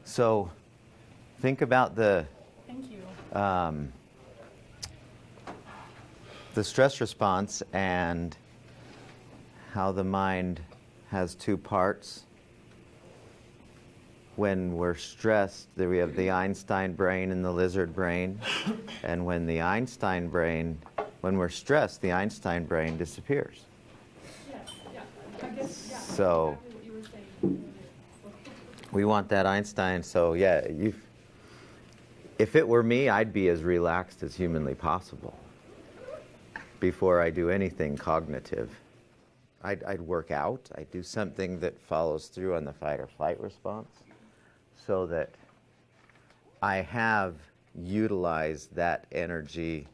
So think about Thank you. The stress response and how the mind has two parts. When we're stressed, we have the Einstein brain and the lizard brain. And when we're stressed, the Einstein brain disappears. Yes, yeah. I guess, yeah. So Exactly what you were saying. we want that Einstein. So yeah, if it were me, I'd be as relaxed as humanly possible before I do anything cognitive. I'd work out. I'd do something that follows through on the fight or flight response so that I have utilized that energy,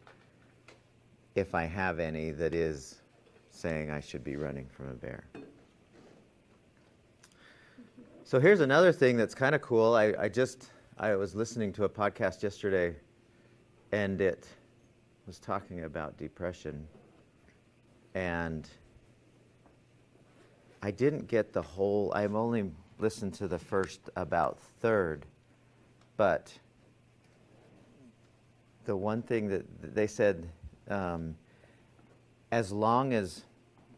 if I have any, that is saying I should be running from a bear. So here's another thing that's kind of cool. I was listening to a podcast yesterday, and it was talking about depression, and I didn't get the whole. I've only listened to the first about third, but the one thing that they said, as long as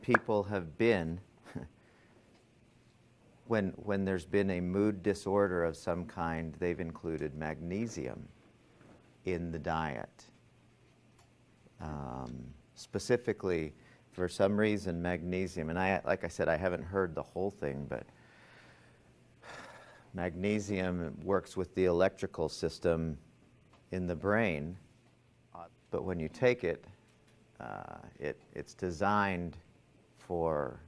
people have been, when there's been a mood disorder of some kind, they've included magnesium in the diet. Specifically, for some reason, magnesium, and like I said, I haven't heard the whole thing, but magnesium works with the electrical system in the brain, but when you take it, it's designed for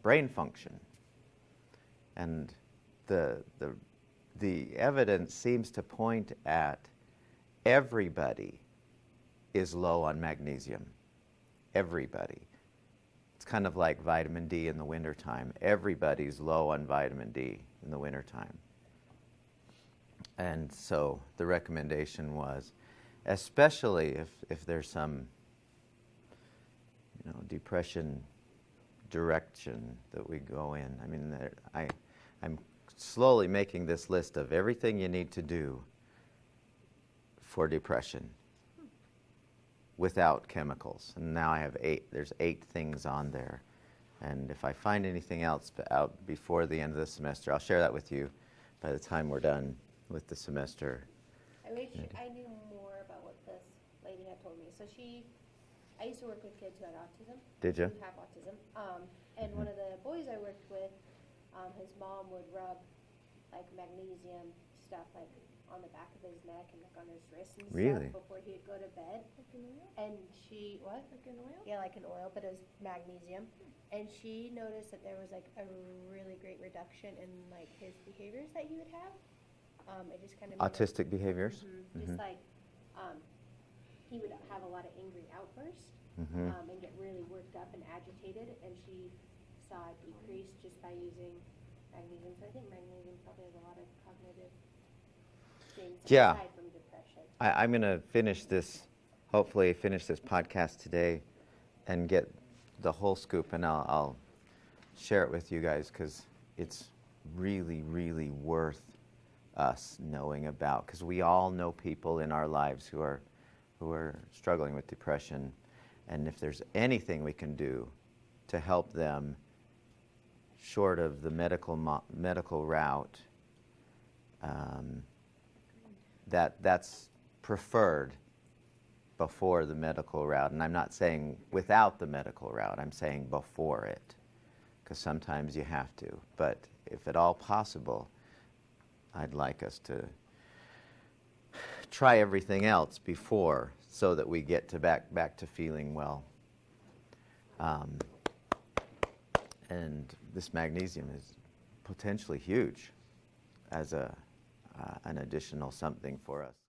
brain function. And the evidence seems to point at everybody is low on magnesium. Everybody. It's kind of like vitamin D in the wintertime. Everybody's low on vitamin D in the wintertime. And so the recommendation was, especially if there's some depression direction that we go in. I mean, I'm slowly making this list of everything you need to do for depression without chemicals. And now I have there's 8 things on there. And if I find anything else out before the end of the semester, I'll share that with you by the time we're done with the semester. I wish I knew more about what this lady had told me. So I used to work with kids who had autism. Did you? Who have autism. And one of the boys I worked with, his mom would rub like magnesium stuff like on the back of his neck and like on his wrists and Really? stuff before he'd go to bed. Like an oil? And she, what? Like an oil? Yeah, like an oil, but it was magnesium. And she noticed that there was like a really great reduction in like his behaviors that he would have. It just kind of Autistic behaviors? Just like he would have a lot of angry outbursts and get really worked up and agitated, and she saw it decrease just by using magnesium. So I think magnesium probably has a lot of cognitive things aside from depression. I'm going to hopefully finish this podcast today and get the whole scoop, and I'll share it with you guys because it's really, really worth us knowing about, because we all know people in our lives who are struggling with depression, and if there's anything we can do to help them short of the medical route, that's preferred before the medical route. And I'm not saying without the medical route, I'm saying before it, because sometimes you have to. But if at all possible, I'd like us to try everything else before, so that we get to back to feeling well. And this magnesium is potentially huge as an additional something for us.